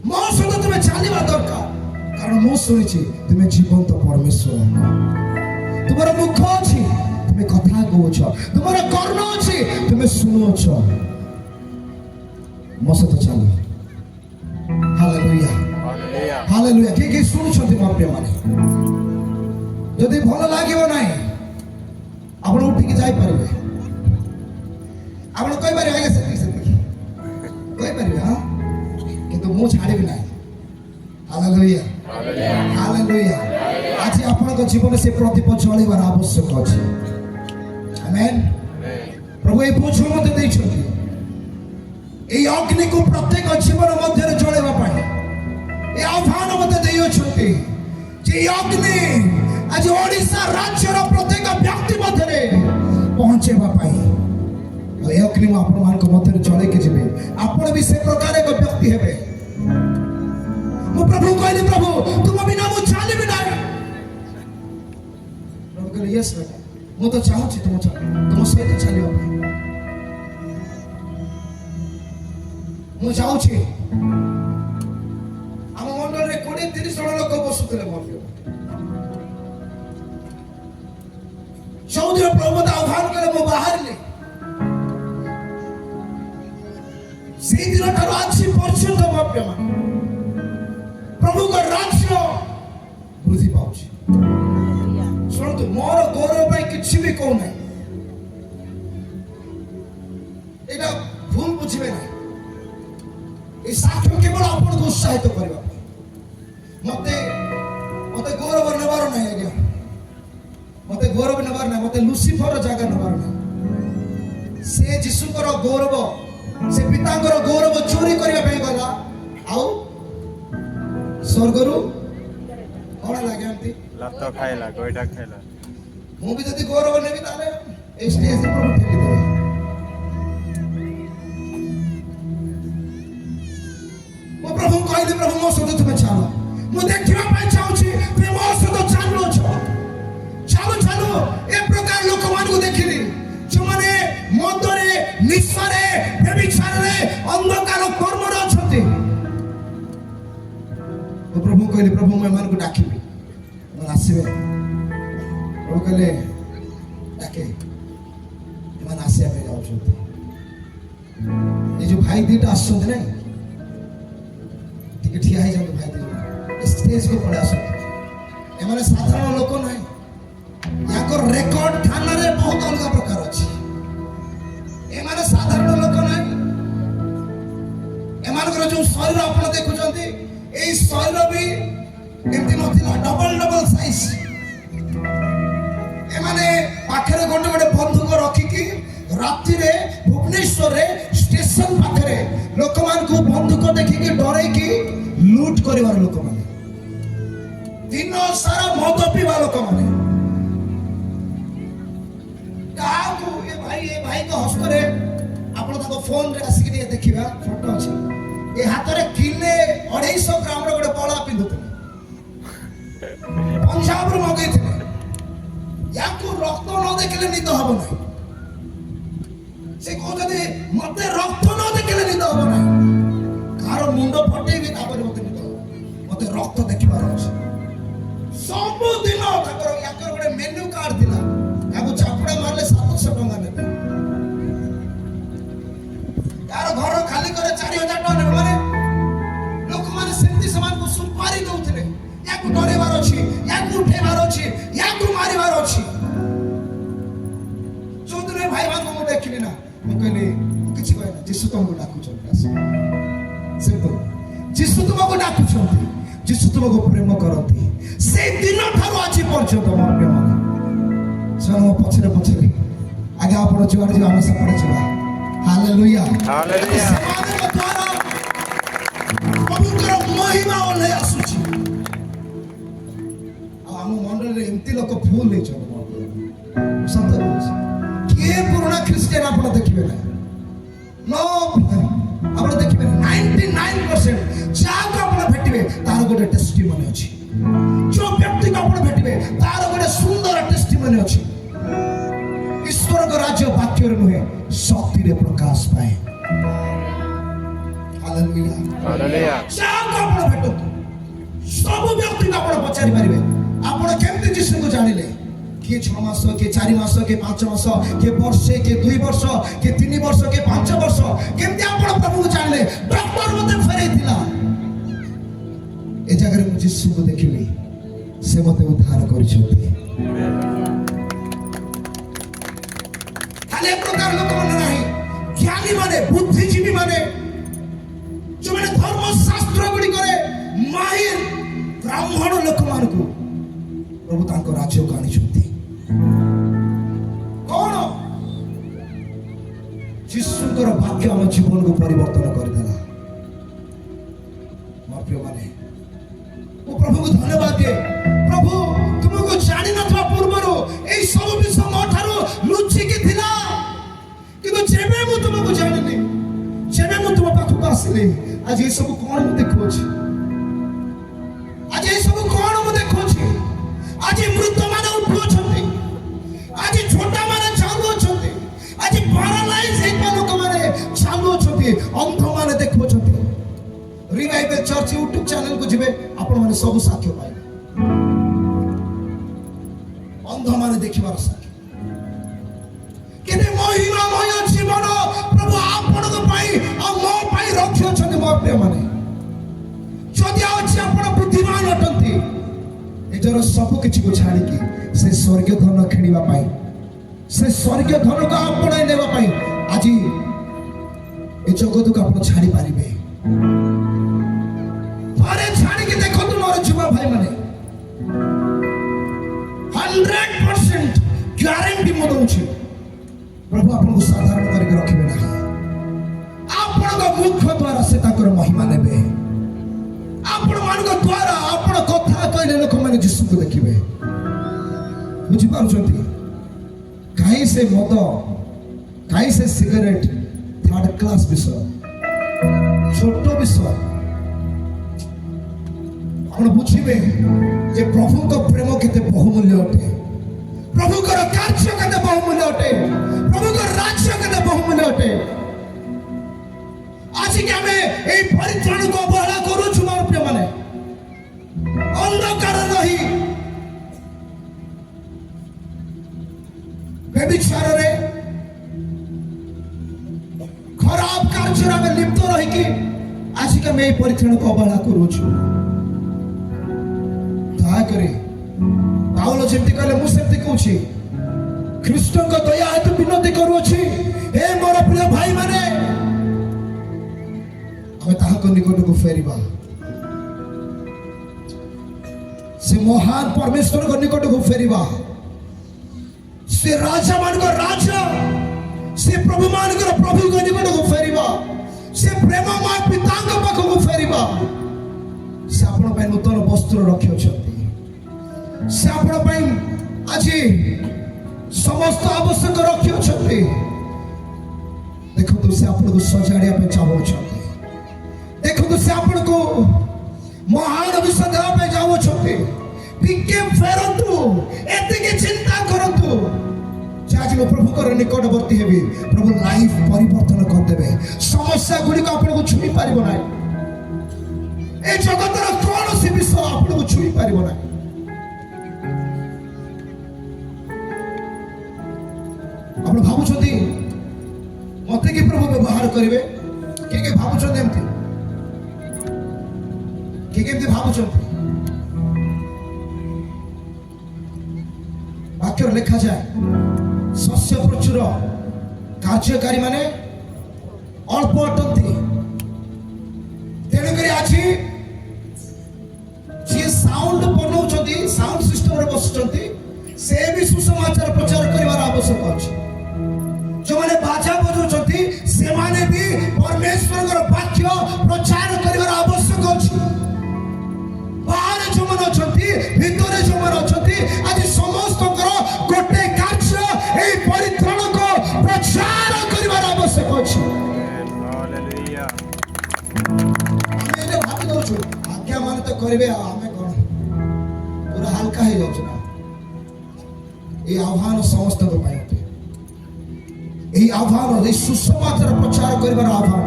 ମୋ ସହିତ ତୁମେ ଚାଲିବା ଦରକାର, କାରଣ ମୁଁ ଶୁଣିଛି ତୁମେ ଜୀବନ୍ତ ପରମେଶ୍ୱର। ତୁମର ମୁଖ ଅଛି, ତୁମେ କଥା କହୁଛ, ତୁମର କର୍ଣ୍ଣ ଅଛି, ତୁମେ ଶୁଣୁଛ। ମୋ ସହିତ ଚାଲ। Hallelujah, hallelujah. କିଏ ଶୁଣୁଛନ୍ତି ମୋ ପ୍ରିୟମାନେ? ଯଦି ଭଲ ଲାଗିବ ନାହିଁ, ଆପଣ ଉଠିକି ଯାଇପାରିବେ। ଆପଣ କହିପାରିବେ ଆଜ୍ଞା ସେତିକି କହିପାରିବେ, ହଁ, କିନ୍ତୁ ମୁଁ ଛାଡ଼ିବି ନାହିଁ। Hallelujah, hallelujah. ଆଜି ଆପଣଙ୍କ ଜୀବନରେ ସେ ପ୍ରଦୀପ ଜଳିବାର ଆବଶ୍ୟକ ଅଛି। ଆମେନ୍। ପ୍ରଭୁ এই ବୋଝ ମୋତେ ଦେଇଛନ୍ତି, এই ଅଗ୍ନିକୁ ପ୍ରତ୍ୟେକ ଜୀବନ ମଧ୍ୟରେ ଜଳେଇବା ପାଇଁ এই ଆହ୍ୱାନ ମୋତେ ଦେଇଅଛନ୍ତି ଯେ এই ଅଗ୍ନି ଆଜି ଓଡ଼ିଶା ରାଜ୍ୟର ପ୍ରତ୍ୟେକ ବ୍ୟକ୍ତି ମଧ୍ୟରେ ପହଞ୍ଚେଇବା ପାଇଁ। ଏ ଅଗ୍ନି ମୁଁ ଆପଣମାନଙ୍କ ମଧ୍ୟରେ ଜଳେଇକି ଯିବି। ଆପଣ ବି ସେ ପ୍ରକାର ଏକ ବ୍ୟକ୍ତି ହେବେ। ମୁଁ ପ୍ରଭୁ କହିଲି, ପ୍ରଭୁ ତୁମ ବିନା ମୁଁ ଚାଲିବି ନାହିଁ। ପ୍ରଭୁ କହିଲେ, ୟେସ୍ ବେଟା, ମୁଁ ତ ଚାହୁଁଛି ତୁମ ସହିତ ଚାଲିବା ପାଇଁ। ମୁଁ ଯାଉଛି। ଆମ ମଣ୍ଡଳରେ 20-30 ଜଣ ଲୋକ ବସୁଥିଲେ। ଚୌଧୁରୀ ପ୍ରଭୁ ମତେ ଆହ୍ୱାନ କଲେ, ମୁଁ ବାହାରିଲି। ସେଇଦିନ ଠାରୁ ଆଜି ପର୍ଯ୍ୟନ୍ତ ପ୍ରଭୁଙ୍କ ରାଜ୍ୟ ବୃଦ୍ଧି ପାଉଛି। ଶୁଣନ୍ତୁ, ମୋର ଗୌରବ ପାଇଁ କିଛି ବି କହୁନାହିଁ, ଏଇଟା ଭୁଲ ବୁଝିବେ ନାହିଁ। এই সাক্ষ্য কেবল আপনাকে উৎসাহিত করা। মতে গৌরব নেবার নাই আজ্ঞা, মতে গৌরব নেবার নাই, মতে লুসিফর জায়গা নেবার নাই। সে যিশুଙ୍କର গৌরব, সে পিতাଙ୍କର গৌরব চୋରି କରିବା ପାଇଁ ଗଲା, ଆଉ ସ୍ୱର୍ଗରୁ କଣ ଲାଗେ ଏମିତି ଲାତ ଖାଇଲା, ଗୋଇଠା ଖାଇଲା। ମୁଁ ବି ଯଦି ଗୌରବ ନେବି ତାହେଲେ এই ଷ୍ଟେଜରେ ପ୍ରଭୁ ଠେଲିଦେବେ। ପ୍ରଭୁ କହିଲେ, ପ୍ରଭୁ ମୋ ସହିତ ତୁମେ ଚାଲ। ମୁଁ ଦେଖିବା ପାଇଁ ଚାହୁଁଛି ତୁମେ ମୋ ସହିତ ଚାଲୁଛ। ଚାଲୁ ଏ ପ୍ରକାର ଲୋକମାନଙ୍କୁ ଦେଖିଲି, ଯେଉଁମାନେ ମଦରେ, ନିଶାରେ, ବ୍ୟଭିଚାରରେ, ଅନ୍ଧକାର କର୍ମରେ ଅଛନ୍ତି। ପ୍ରଭୁ କହିଲେ, ପ୍ରଭୁ ମୁଁ ଏମାନଙ୍କୁ ଡାକିବି, ଏମାନେ ଆସିବେ। ପ୍ରଭୁ କହିଲେ, ଡାକେ, ଏମାନେ ଆସିବା ପାଇଁ ଯାଉଛନ୍ତି। ଏ ଯୋଉ ଭାଇ ଦିଟା ଆସୁଛନ୍ତି ନାଇଁ, ଟିକେ ଠିଆ ହେଇଯାନ୍ତୁ ଭାଇ ଦିଜଣ, ଷ୍ଟେଜକୁ ପଳେଇ ଆସନ୍ତୁ। ଏମାନେ ସାଧାରଣ ଲୋକ ନାହିଁ, ୟାଙ୍କର ରେକର୍ଡ ଥାନାରେ ବହୁତ ଅଲଗା ପ୍ରକାର ଅଛି। ଏମାନେ ସାଧାରଣ ଲୋକ ନାହିଁ। ଏମାନଙ୍କର ଯୋଉ ଶରୀର ଆପଣ ଦେଖୁଛନ୍ତି, ଏଇ ଶରୀର ବି ଏମିତି ନଥିଲା, ଡବଲ ସାଇଜ। ଏମାନେ ପାଖରେ ଗୋଟେ ବନ୍ଧୁକ ରଖିକି ରାତିରେ ଭୁବନେଶ୍ୱରରେ ଷ୍ଟେସନ ପାଖରେ ଲୋକମାନଙ୍କୁ ବନ୍ଧୁକ ଦେଖିକି ଡରେଇକି ଲୁଟ କରିବାର ଲୋକମାନେ, ଦିନ ସାରା ମଦ ପିଇବା ଲୋକମାନେ। କାହାକୁ ଏ ଭାଇଙ୍କ ହସ୍ତରେ ଆପଣ ତାଙ୍କ ଫୋନରେ ଆସିକି ଟିକେ ଦେଖିବା, ଫଟୋ ଅଛି। ଏ ହାତରେ କିଲେ 250 ଗ୍ରାମର ଗୋଟେ ବଳା ପିନ୍ଧୁଥିଲେ, ପଞ୍ଜାବରୁ ମଗେଇଥିଲେ। ୟାକୁ ରକ୍ତ ନ ଦେଖିଲେ ନିଦ ହବ ନାହିଁ। ସେ କହୁଛନ୍ତି, ମତେ ରକ୍ତ ନ ଦେଖିଲେ ନିଦ ହବ ନାହିଁ। କାହାର ମୁଣ୍ଡ ଫଟେଇବି, ତାପରେ ମତେ ନିଦ ହବ। ମତେ ରକ୍ତ ଦେଖିବାର ଅଛି। ସବୁଦିନ ତାଙ୍କର ୟାଙ୍କର ଗୋଟେ ମେନୁ କାର୍ଡ ଥିଲା, ତାକୁ ଚାପୁଡା ମାରିଲେ 700 ଟଙ୍କା ନେବେ। ତାର ଘର ଖାଲି করে 4000 ଟଙ୍କା ନେବେ। ମାନେ ଲୋକମାନେ ସେମିତି ସେମାନଙ୍କୁ ସୁପାରି ଦଉଥିଲେ, ୟାକୁ ଡରେଇବାର ଅଛି, ୟାକୁ ଉଠେଇବାର ଅଛି, ୟାକୁ ମାରିବାର ଅଛି। ଚୌଧୁରୀ ଭାଇମାନଙ୍କୁ ମୁଁ ଦେଖିଲି ନା, ମୁଁ କହିଲି, କିଛି କହିନା, ଯୀଶୁ ତମକୁ ଡାକୁଛନ୍ତି। ଯୀଶୁ ତୁମକୁ ଡାକୁଛନ୍ତି, ଯୀଶୁ ତୁମକୁ ପ୍ରେମ କରନ୍ତି। ସେଇ ଦିନ ଠାରୁ ଆଜି ପର୍ଯ୍ୟନ୍ତ ମୋ ପ୍ରିୟମାନେ, ସେମାନେ ମୋ ପଛରେ ଆଜ୍ଞା, ଆପଣ ଯୁଆଡେ ଯିବା ଆମେ ସେପଟେ ଯିବା। Hallelujah, hallelujah. ସେମାନଙ୍କ ଦ୍ୱାରା ପ୍ରଭୁଙ୍କର ମହିମା ଓହ୍ଲାଇ ଆସୁଛି। ଆଉ ଆମ ମଣ୍ଡଳରେ ଏମିତି ଲୋକ ଫୁଲ ହେଇଛନ୍ତି। ସତ କହୁଛି, କିଏ ପୁରୁଣା ଖ୍ରୀଷ୍ଟିଆନ ଆପଣ ଦେଖିବେ ନାହିଁ। ଆପଣ ଦେଖିବେ 99% ଯାହାକୁ ଆପଣ ଭେଟିବେ ତାର ଗୋଟେ ଟେଷ୍ଟିମନି ଅଛି। ଯୋଉ ବ୍ୟକ୍ତିକୁ ଆପଣ ଭେଟିବେ ତାର ଗୋଟେ ସୁନ୍ଦର ଟେଷ୍ଟିମନି ଅଛି। ଈଶ୍ୱରଙ୍କ ରାଜ୍ୟ ବାକ୍ୟରେ ନୁହେଁ, ଶକ୍ତିରେ ପ୍ରକାଶ ପାଏ। ହାଲେଲୁୟା। Hallelujah. ଯାହାକୁ ଆପଣ ଭେଟନ୍ତୁ ସବୁ ବ୍ୟକ୍ତିଙ୍କୁ ଆପଣ ପଚାରି ପାରିବେ ଆପଣ କେମିତି ଯୀଶୁଙ୍କୁ ଜାଣିଲେ? କିଏ 6 ମାସ, କିଏ 4 ମାସ, କିଏ 5 ମାସ, କିଏ ବର୍ଷେ, କିଏ 2 ବର୍ଷ, କିଏ 3 ବର୍ଷ, କିଏ 5 ବର୍ଷ, କେମିତି ଆପଣ ପ୍ରଭୁଙ୍କୁ ଜାଣିଲେ? ଡକ୍ଟର ମୋତେ ଫେରେଇଥିଲା। ଏ ଜାଗାରେ ମୁଁ ଯୀଶୁଙ୍କୁ ଦେଖିଲି, ସେ ମୋତେ ଉଦ୍ଧାର କରିଛନ୍ତି। ଖାଲି ଏ ପ୍ରକାର ଲୋକମାନେ ନାହିଁ, ଜ୍ଞାନୀ ମାନେ, ବୁଦ୍ଧିଜୀବୀ ମାନେ, ଯେଉଁମାନେ ଧର୍ମଶାସ୍ତ୍ର ଗୁଡ଼ିକରେ ମାହିର ବ୍ରାହ୍ମଣ ଲୋକମାନଙ୍କୁ ପ୍ରଭୁ ତାଙ୍କ ରାଜ୍ୟକୁ ଆଣିଛନ୍ତି। କଣ? ଯୀଶୁଙ୍କର ବାକ୍ୟ ଆମ ଜୀବନକୁ ପରିବର୍ତ୍ତନ କରିଦେଲା। ମୋ ପ୍ରିୟମାନେ, ମୁଁ ପ୍ରଭୁଙ୍କୁ ଧନ୍ୟବାଦ ଦିଏ। ପ୍ରଭୁ ତୁମକୁ ଜାଣିନଥିବା ପୂର୍ବରୁ ଏଇ ସବୁ ବିଷୟ ମୋ ଠାରୁ ଲୁଚିକି ଥିଲା, କିନ୍ତୁ ଯେବେ ମୁଁ ତୁମକୁ ଜାଣିଲି, ଯେବେ ମୁଁ ତୁମ ପାଖକୁ ଆସିଲି, ଆଜି ଏ ସବୁ କଣ ମୁଁ ଦେଖୁଅଛି? ଆଜି ଏ ସବୁ କଣ ମୁଁ ଦେଖୁଅଛି? ଆଜି ମୃତ ମାନେ ଉଠୁଅଛନ୍ତି, ଆଜି ଝୋଟା ମାନେ ଚାଲୁଅଛନ୍ତି, ଆଜି ପାରାଲାଇଜ ହେଇଥିବା ଲୋକମାନେ ଚାଲୁଅଛନ୍ତି, ଅନ୍ଧ ମାନେ ଦେଖୁଅଛନ୍ତି। ରିଭାଇଭାଲ ଚର୍ଚ୍ଚ ୟୁଟ୍ୟୁବ ଚ୍ୟାନେଲକୁ ଯିବେ, ଆପଣମାନେ ସବୁ ସାକ୍ଷ୍ୟ ପାଇବେ। ଅନ୍ଧ ମାନେ ଦେଖିବାର ସାକ୍ଷ୍ୟ। କେତେ ମହିମାମୟ ଜୀବନ ପ୍ରଭୁ ଆପଣଙ୍କ ପାଇଁ ଆଉ ମୋ ପାଇଁ ରଖିଅଛନ୍ତି। ମୋ ପ୍ରିୟମାନେ, ଯଦି ଅଛି ଆପଣ ବୁଦ୍ଧିମାନ ଅଟନ୍ତି, ନିଜର ସବୁ କିଛିକୁ ଛାଡ଼ିକି ସେ ସ୍ୱର୍ଗୀୟ ଧନ କିଣିବା ପାଇଁ, ସେ ସ୍ୱର୍ଗୀୟ ଧନକୁ ଆପଣେଇ ନେବା ପାଇଁ ଆଜି ଏ ଜଗତକୁ ଆପଣ ଛାଡ଼ି ପାରିବେ। ଥରେ ଛାଡ଼ିକି ଦେଖନ୍ତୁ ମୋର ଯୁବ ଭାଇମାନେ, 100% ଗ୍ୟାରେଣ୍ଟି ମୁଁ ଦଉଛି, ପ୍ରଭୁ ଆପଣଙ୍କୁ ସାଧାରଣ କରିକି ରଖିବେ ନାହିଁ। ଆପଣଙ୍କ ମୁଖ ଦ୍ୱାରା ସେ ତାଙ୍କର ମହିମା ନେବେ। ଆପଣମାନଙ୍କ ଦ୍ୱାରା ଆପଣ କଥା କହିଲେ ଲୋକମାନେ ଯୀଶୁଙ୍କୁ ଦେଖିବେ। ବୁଝିପାରୁଛନ୍ତି? କାହିଁ ସେ ମଦ, କାହିଁ ସେ ସିଗାରେଟ, ଥାର୍ଡ କ୍ଲାସ ବିଷୟ, ଛୋଟ ବିଷୟ। ଆପଣ ବୁଝିବେ ଯେ ପ୍ରଭୁଙ୍କ ପ୍ରେମ କେତେ ବହୁମୂଲ୍ୟ ଅଟେ, ପ୍ରଭୁଙ୍କର କାର୍ଯ୍ୟ କେତେ ବହୁମୂଲ୍ୟ ଅଟେ, ପ୍ରଭୁଙ୍କର ରାଜ୍ୟ କେତେ ବହୁମୂଲ୍ୟ ଅଟେ। ଆଜିକି ଆମେ এই ପରିତ୍ରାଣକୁ ଅବହେଳା କରୁଛୁ। ମୋର ପ୍ରିୟମାନେ, ଅନ୍ଧକାର ରହି ବ୍ୟଭିଚାରରେ, ଖରାପ କାର୍ଯ୍ୟରେ ଆମେ ଲିପ୍ତ ରହିକି ଆଜିକି ଆମେ এই ପରିତ୍ରାଣକୁ ଅବହେଳା କରୁଛୁ। ଦୟାକରି ପାଉଲ ଯେମିତି କହିଲେ, ମୁଁ ସେମିତି କହୁଛି, ଖ୍ରୀଷ୍ଟଙ୍କ ଦୟା ହେତୁ ବିନତି କରୁଅଛି, ହେ ମୋର ପ୍ରିୟ ଭାଇମାନେ, ଆମେ ତାହାଙ୍କ ନିକଟକୁ ଫେରିବା। ସେ ମହାନ ପରମେଶ୍ୱରଙ୍କ ନିକଟକୁ ଫେରିବା। ସେ ରାଜା ମାନଙ୍କ ରାଜା, ସେ ପ୍ରଭୁ ମାନଙ୍କର ପ୍ରଭୁଙ୍କ ନିକଟକୁ ଫେରିବା। ସେ ପ୍ରେମମୟ ପିତାଙ୍କ ପାଖକୁ ଫେରିବା। ସେ ଆପଣ ପାଇଁ ନୂତନ ବସ୍ତ୍ର ରଖିଅଛନ୍ତି। ସେ ଆପଣ ପାଇଁ ଆଜି ସମସ୍ତ ଆବଶ୍ୟକ ରଖିଅଛନ୍ତି। ଦେଖନ୍ତୁ, ସେ ଆପଣଙ୍କୁ ସଜାଡ଼ିବା ପାଇଁ ଚାହୁଁଛନ୍ତି। ଦେଖନ୍ତୁ, ସେ ଆପଣଙ୍କୁ ମହାନ ବିଷୟ ଦେବା ପାଇଁ ଯାଉଅଛନ୍ତି। ଟିକେ ଫେରନ୍ତୁ, ଏତିକି ଚିନ୍ତା କରନ୍ତୁ ଯେ ଆଜି ମୁଁ ପ୍ରଭୁଙ୍କର ନିକଟବର୍ତ୍ତୀ ହେବି, ପ୍ରଭୁ ଲାଇଫ ପରିବର୍ତ୍ତନ କରିଦେବେ। ସମସ୍ୟା ଗୁଡ଼ିକ ଆପଣଙ୍କୁ ଛୁଇଁ ପାରିବ ନାହିଁ। ଏ ଜଗତର କୌଣସି ବିଷୟ ଆପଣଙ୍କୁ ଛୁଇଁ ପାରିବ ନାହିଁ। ଆପଣ ଭାବୁଛନ୍ତି ମତେ କି ପ୍ରଭୁ ବ୍ୟବହାର କରିବେ? କିଏ କିଏ ଭାବୁଛନ୍ତି ଏମିତି? କିଏ କେମିତି ଭାବୁଛନ୍ତି? ବାକ୍ୟରେ ଲେଖାଯାଏ, ଶସ୍ୟ ପ୍ରଚୁର, କାର୍ଯ୍ୟକାରୀ ମାନେ ଅଳ୍ପ ଅଟନ୍ତି। ତେଣୁକରି ଆଜି ଯିଏ ସାଉଣ୍ଡ ବନଉଛନ୍ତି, ସାଉଣ୍ଡ ସିଷ୍ଟମରେ ବସୁଛନ୍ତି, ସେ ବି ସୁସମାଚାର ପ୍ରଚାର କରିବାର ଆବଶ୍ୟକ ଅଛି। ଯେଉଁମାନେ ବାଜା ବଜାଉଛନ୍ତି, ସେମାନେ ବି ପରମେଶ୍ୱରଙ୍କର ବାକ୍ୟ ପ୍ରଚାର କରିବାର ଆବଶ୍ୟକ ଅଛି। ବାହାରେ ଯେଉଁମାନେ ଅଛନ୍ତି, ଭିତରେ ଯେଉଁମାନେ ଅଛନ୍ତି, ଆଜି ସମସ୍ତଙ୍କର ଗୋଟେ କାର୍ଯ୍ୟ ଏହି ପରିତ୍ରାଣକୁ ପ୍ରଚାର କରିବାର ଆବଶ୍ୟକ ଅଛି। ଆମେ ଏଇଟା ଭାବି ଦଉଛୁ, ଆଜ୍ଞା ମାନେ ତ କରିବେ, ଆଉ ଆମେ କଣ, ପୁରା ହାଲକା ହେଇଯାଉଛି ନା। এই আহ্বান ସମସ୍ତଙ୍କ ପାଇଁ ଅଟେ। এই ଆହ୍ୱାନ, এই ସୁସମାଚାର ପ୍ରଚାର କରିବାର ଆହ୍ୱାନ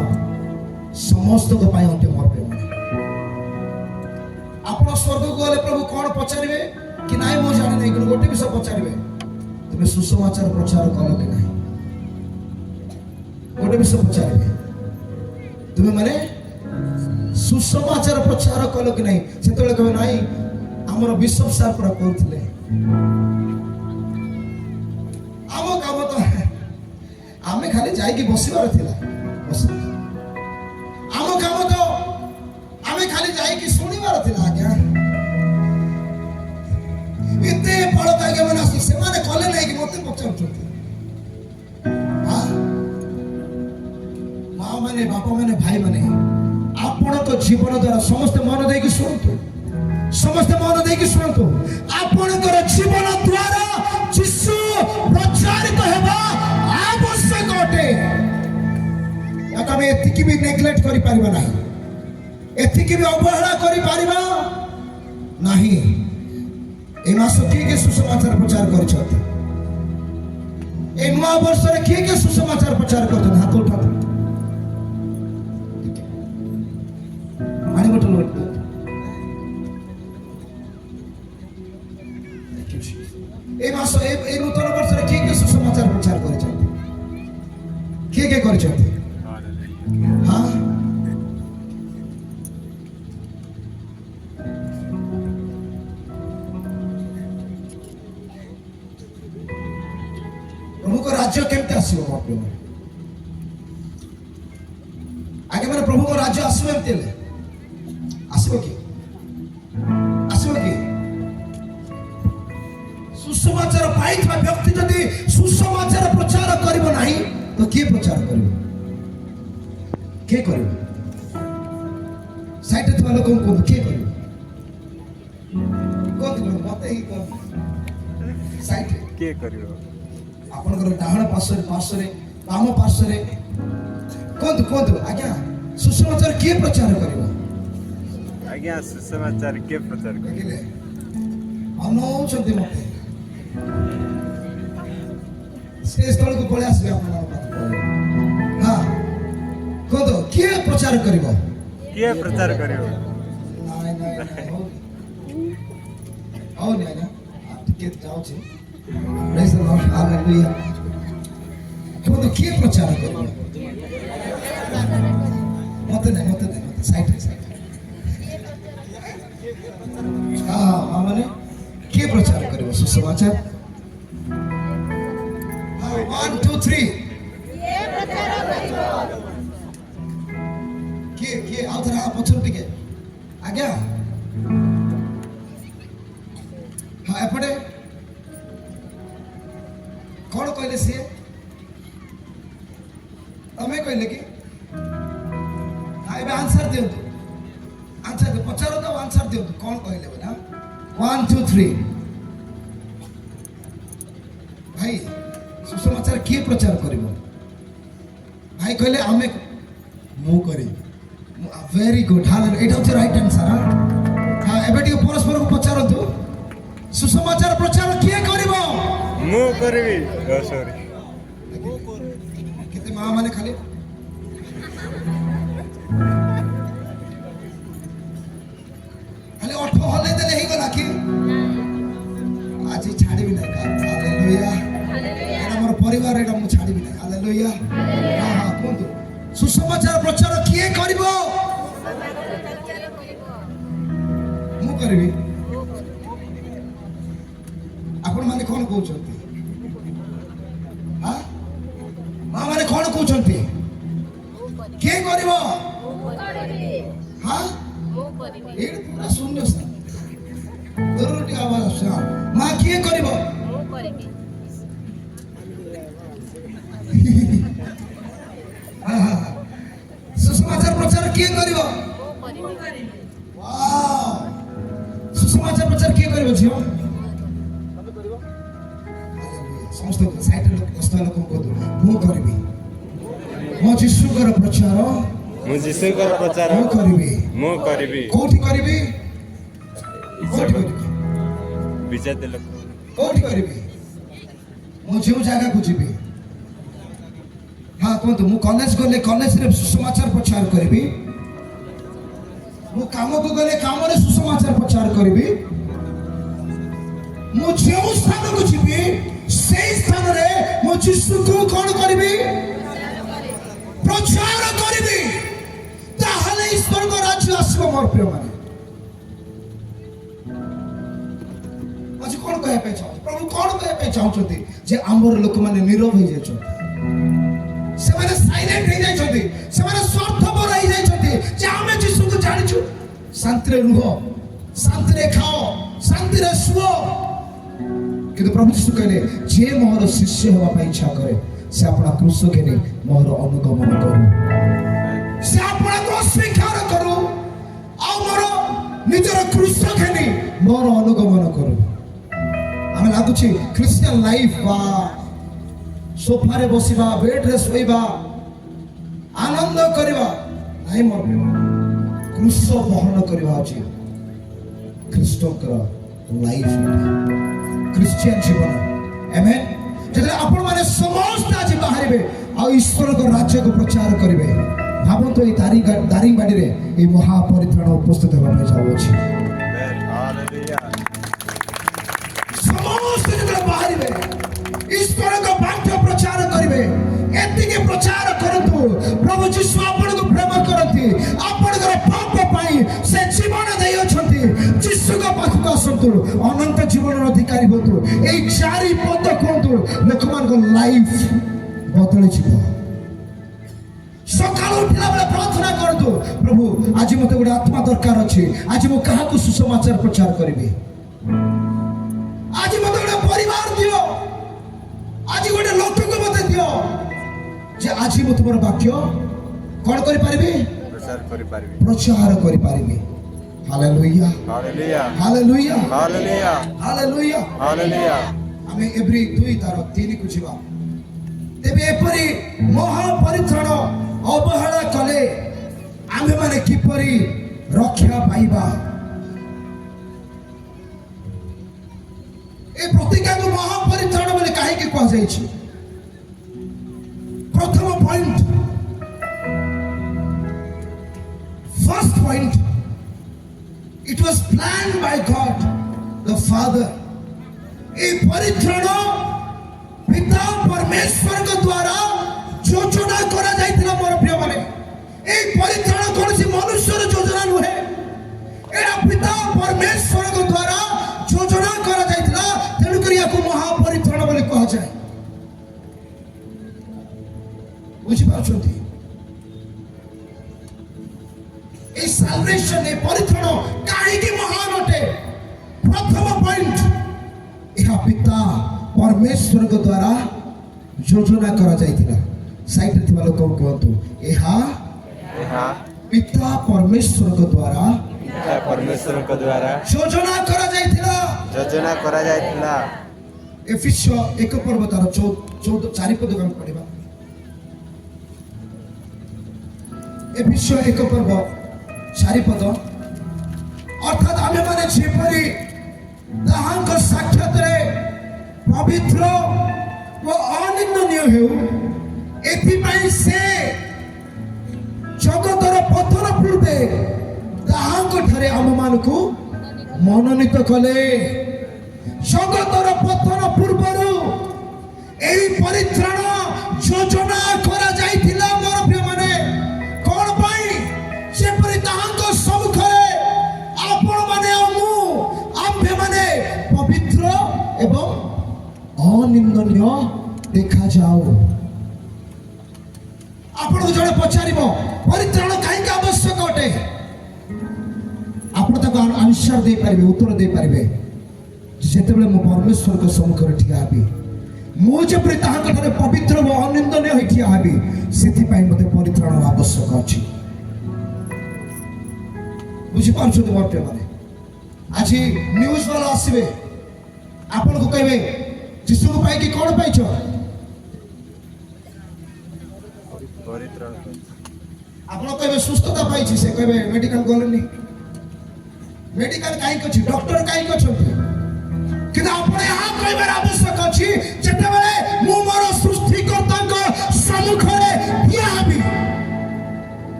समस्त को पाए अटे मोर प्रेम आपण स्वर्ग को गले प्रभु कौन पचारे कि नाई मो जाने नहीं कि गोटे विषय पचारे तुम्हें सुसमाचार प्रचार कल कि नहीं गोटे विषय पचारे तुम्हें माने सुसमाचार प्रचार कल कि नहीं से कहे नाई आमर विश्व सार पूरा कहते आम काम तो आम खाली जाइए बसबार आम काम तो आम खाली जाइए शुणवार आज्ञा एत बड़ आज्ञा मैंने आस से कले ना कि मत पचार माँ मैंने बापा मैंने भाई मैंने आपण तो जीवन द्वारा समस्त मन देकी शुणु समस्त मन देकी शुणु आपणकर जीवन द्वारा यीशु प्रचारित हेबा आवश्यक अटे आमे एतिकी भी नेग्लेक्ट करि परिबा नाही एतिकी भी अवहेला करि परिबा नाही ए मास के सुसमाचार प्रचार करछथि ए नवा वर्ष रे के सुसमाचार प्रचार करछथि हाथ उठा माने बोतल ए मास ए नूतन वर्ष रे के सुसमाचार प्रचार करछथि के करछथि हाँ प्रभु को राज्य केमते आसीबो मोर आगे मैंने प्रभु को राज्य आसीबो एमते ले आसीबो कि सुसमाचार पाइथबा व्यक्ति जदि सुसमाचार प्रचार करिवो नाही तो के प्रचार करिवो के करिवो साइड थे लोक को के करिवो कोन मते ही कोन साइड के करिवो आपनकर डाहण पार्श्व बाम पार्श्व कोन आज्ञा सुसमाचार के प्रचार करिवो आज्ञा सुसमाचार के प्रचार करिले अनौचंती मते स्टेज तल को पळे आसी आपन हां कोन के प्रचार करिवो के प्रचार करिवो नाय आओ नहीं ना के जाओ छे प्रेज द लॉर्ड हालेलुया कोन के प्रचार करिवो मते साइड हां माने के प्रचार करिवो सुसमाचार हां 1 2 3 ये प्रचार करिवो के आउथरा पछन टिके आज्ञा हाँ एपटे कौन कहले सी तमें कहले कि हाँ एबे आंसर दियो आंसर दे पचारो तो आंसर दियो कौन कहले बोला 1 2 3 भाई सुसमाचार किए प्रचार करिवो भाई कहले आमे मु करी वेरी गुड हालेलुया एटा होचे राइट आंसर हां एबे टिके परस्पर को पचारंतु सुसमाचार प्रचार किए करिवो मु करबी ओ सॉरी केते मां माने खाली अरे ऑटो हले दे नहीं गला कि आज छाड़ी भी नहीं का हालेलुया एटा मोर परिवार एटा मु छाड़ी भी नहीं हालेलुया हां हां कोन सुसमाचार प्रचार किए करिवो मु करबी आपण माने कोन कहउछंती हां मां माने कोन कहउछंती के करिवो हां ए पूरा शून्य स्थान दरोटी आवाज आछा मां के करिवो सुसमाचार प्रचार किए करिवो वाओ सुसमाचार प्रचार किए करिवो झियो समस्त साइड लोक कष्ट लोक को मु करबी मो जिसुकर प्रचार मु जिसुकर प्रचार मु करबी कोठी करबी विजय देलक कोठी करबी मो जो जागा को जीबी हाँ कहतु मु कॉलेज गले कॉलेज रे सुसमाचार प्रचार करी मु काम को गले काम रे सुसमाचार प्रचार करी मु जो स्थान को जीवी से स्थान रे मु यीशु को कौन करी प्रचार करी ताहले ईश्वर को राज्य आसब मोर प्रिय माने आज कौन कहे पे चाहते प्रभु कौन कहे पे चाहते जे आमर लोक माने नीरव हो जाय से माने साइलेंट हो जाय छथि से माने स्वार्थपर हो जाय छथि जे आमे यीशु को जानिछु शांति रे रुह शांति रे खाओ शांति रे सुओ किंतु प्रभु यीशु कहले जे मोर शिष्य होवा ପାଇଁ इच्छा करे से अपना क्रूस घेनी मोर अनुगमन करू से अपना क्रूस स्वीकार करू आ मोर निजर क्रूस घेनी मोर अनुगमन करू हमें लागुची क्रिश्चियन लाइफ बा सोफा रे बसिबा बेड रे सोइबा आनंद करबा नाही मोर क्रूस बहन करबा अछि ख्रीष्टकर लाइफ क्रिश्चियन जीवन आमेन जदि आपण माने समस्त आज बाहरबे आ ईश्वर को राज्य को प्रचार करिवे भाबंतो ए दारिंगबाड़ी रे ए महापरित्राण उपस्थित होबा में जाउ अछि हालेलुया समस्त जदि बाहरबे ईश्वर को वाक्य प्रचार करिवे एति के प्रचार करतु प्रभु यीशु आपण को प्रेम करथि आपण को पाप पाई से जीवन देय अछंती यीशु को पाख को आसतु अनंत जीवन अधिकारी होतु ए चारि पद कोंतु लोकमान को लाइफ बदले जीव सकाळ उठिला बेला प्रार्थना करतु प्रभु आज मते गोटे आत्मा दरकार अछि आज मो कहा को सुसमाचार प्रचार करबी आज मते गोटे परिवार दियो आज गोटे लोक को मते दियो जे आज मो तुमर वाक्य कोन करि पारिबी प्रचार करि पारिबी hallelujah hallelujah hallelujah hallelujah hallelujah hallelujah हमें एवरी 2:3 को जीवा तेबे एपरी महापरित्राण अवहेला कले आमे माने किपरि रक्षा पाइबा ए प्रतिज्ञा को महापरित्राण बोले काहे के कह जाय छी प्रथम point first point it was planned by God the Father ए परित्राण पिता परमेश्वर के द्वारा योजना करा जायतिला मोर प्रिय माने ए परित्राण कोनसी मनुष्यर योजना नुहे एरा पिता परमेश्वर के द्वारा योजना करा जायतिला तेनु करी याको महापरित्राण बोले कहा जाय बुझि पाछथि ए साल्वेशन ए परित्राण काहे की महान अटे प्रथम पॉइंट एहा पिता परमेश्वर के द्वारा योजना करा जायतिला साइड रे थिबा लोक कहतु एहा पिता परमेश्वर के द्वारा योजना करा जायतिला एफिसियो 1 पर्व तार 14 4 पद हम पढिबा एफिसियो 1 पर्व 4 पद अर्थात आमे माने जेपरि ताहांक साक्षात रे पवित्र व अनिंदनीय हेउ एथि पई से जगतर पथर पूर्वे ताहांक ठारे आम मान को मनोनीत कले जगतर पथर पूर्वरु एही परित्राण योजना करा जायतिला मोर प्रिय माने कोन पई जेपरि ताहांक सम्मुखरे आपण माने अमु आम्भे माने पवित्र एवं अनिंदनीय देखा जाओ आपण जड़े पचारिबो परित्राण काहे आवश्यक अटे आपण तक आंसर दे पारिबे उत्तर दे पारिबे जेतेबेले मो परमेश्वर के सम्मुख रे ठिया आबी मो जे ताहां कथरे पवित्र व अनिंदनीय होई ठिया आबी सेति पई मते परित्राण आवश्यक अछि बुझि पाछो तो मोर माने आज न्यूज वाला आसीबे आपण को कहबे यीशु को पाई कि कोन पाइछो आपण कहबे सुस्थता पाइछि से कहबे मेडिकल गलनी मेडिकल काई कछि डॉक्टर काई कछथि कि आपण यहां कहबे आवश्यक अछि जेते बेले मु मोर सृष्टिकर्ता को ସମ୍ମୁଖରେ ଠିଆ ହେବି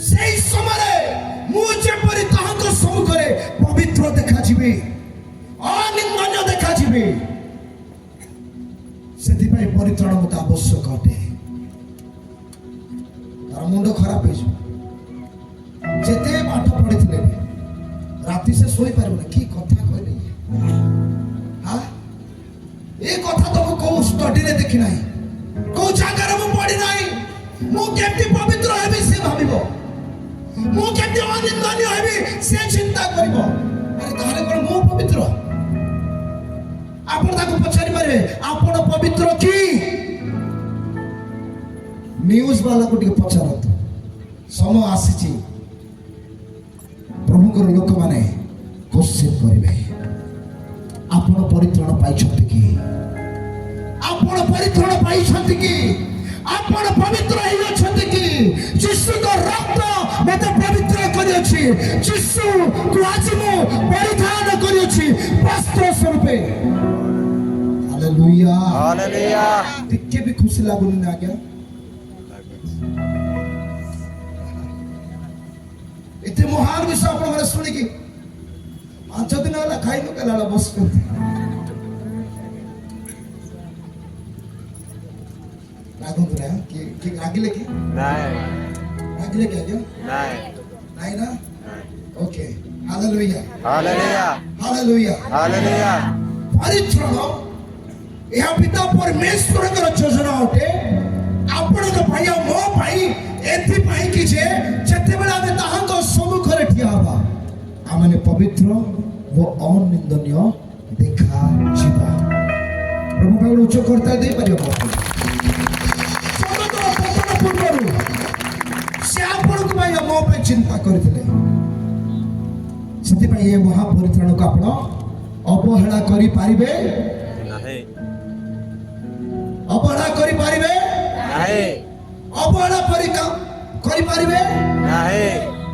সেই ସମୟରେ ମୁଁ ଯେପରି ତାହାଙ୍କ ସମ୍ମୁଖରେ ପବିତ୍ର ଦେଖାଯିବି ଅନିନ୍ଦନୀୟ ଦେଖାଯିବି ସେଥିପାଇଁ ପରିତ୍ରାଣ ମୋତେ ଆବଶ୍ୟକ ଅଟେ ତାର ମୁଣ୍ଡ ଖରାପ ହେଇଯିବ ଯେତେ ପାଠ ପଢିଥିଲେ ବି ରାତି ସେ ଶୋଇପାରିବନି କି କଥା କହିଲେ ଏ କଥା ତ ମୁଁ କୋଉ ଷ୍ଟଡିରେ ଦେଖି ନାହିଁ କୋଉ ଜାଗାରେ ମୁଁ ପଢି ନାହିଁ ମୁଁ କେମିତି ପବିତ୍ର ହେବି ସେ ଭାବିବ ମୁଁ କେମିତି ଅନିନ୍ଦନୀୟ ହେବି ସେ ଚିନ୍ତା କରିବ ଆରେ ତାହେଲେ କ'ଣ ମୁଁ ପବିତ୍ର ଆପଣ ତାକୁ ପଚାରି ପାରିବେ ଆପଣ ପବିତ୍ର କି ନ୍ୟୁଜ ବାଲାକୁ ଟିକେ ପଚାରନ୍ତୁ ସମୟ ଆସିଛି ପ୍ରଭୁଙ୍କର ଲୋକମାନେ କୋଶ୍ଚିନ୍ କରିବେ ଆପଣ ପରିତ୍ରାଣ ପାଇଛନ୍ତି କି ଆପଣ ପରିତ୍ରାଣ ପାଇଛନ୍ତି କି ଆପଣ ପବିତ୍ର ହେଇଅଛନ୍ତି କି ଯୀଶୁଙ୍କ ରକ୍ତ ମୋତେ ପବିତ୍ର କରିଅଛି ଯୀଶୁକୁ ଆଜି ମୁଁ ପରିଧାନ କରିଅଛି ବସ୍ତ୍ର ସ୍ୱରୂପେ ହାଲେଲୁୟା ହାଲେଲୁୟା ଟିକେ ବି ଖୁସି ଲାଗୁନି ନା ଆଜ୍ଞା ଏତେ ମହାନ ବିଷୟ ଆପଣମାନେ ଶୁଣିକି 5 ଦିନ ହେଲା ଖାଇନୁ କେଲା ବସୁଛନ୍ତି ରାଗନ୍ତୁ ନା କି ରାଗିଲେ କି ନାଇଁ ରାଗିଲେ କି ଆଜ୍ଞା ନାଇଁ ନାଇଁ ନା okay hallelujah hallelujah hallelujah hallelujah ପରିତ୍ରାଣ ଏହା ପିତା ପରମେଶ୍ୱରଙ୍କର ଯୋଜନା ଅଟେ ଆପଣଙ୍କ ପାଇଁ ଆଉ ମୋ ପାଇଁ ଏଥିପାଇଁ କି ଯେ ଯେତେବେଳେ ଆମେ ତାହାଙ୍କ ସମ୍ମୁଖରେ ଠିଆ ହେବା ଆମେ ପବିତ୍ର ଓ ଅନିନ୍ଦନୀୟ ଦେଖାଯିବା ପ୍ରଭୁ ପାଇଁ ଉଚ୍ଚ କର୍ତ୍ତା ଦେଇପାରିବ ପୂର୍ବରୁ ସେ ଆପଣଙ୍କ ପାଇଁ ଆଉ ମୋ ପାଇଁ ଚିନ୍ତା କରିଥିଲେ ସେଥିପାଇଁ ଏ ମହାପରିତ୍ରାଣକୁ ଆପଣ ଅବହେଳା କରିପାରିବେ ନାହିଁ ଅବହେଳା କରିପାରିବେ ନାହିଁ ଅବହେଳା କରିପାରିବେ ନାହିଁ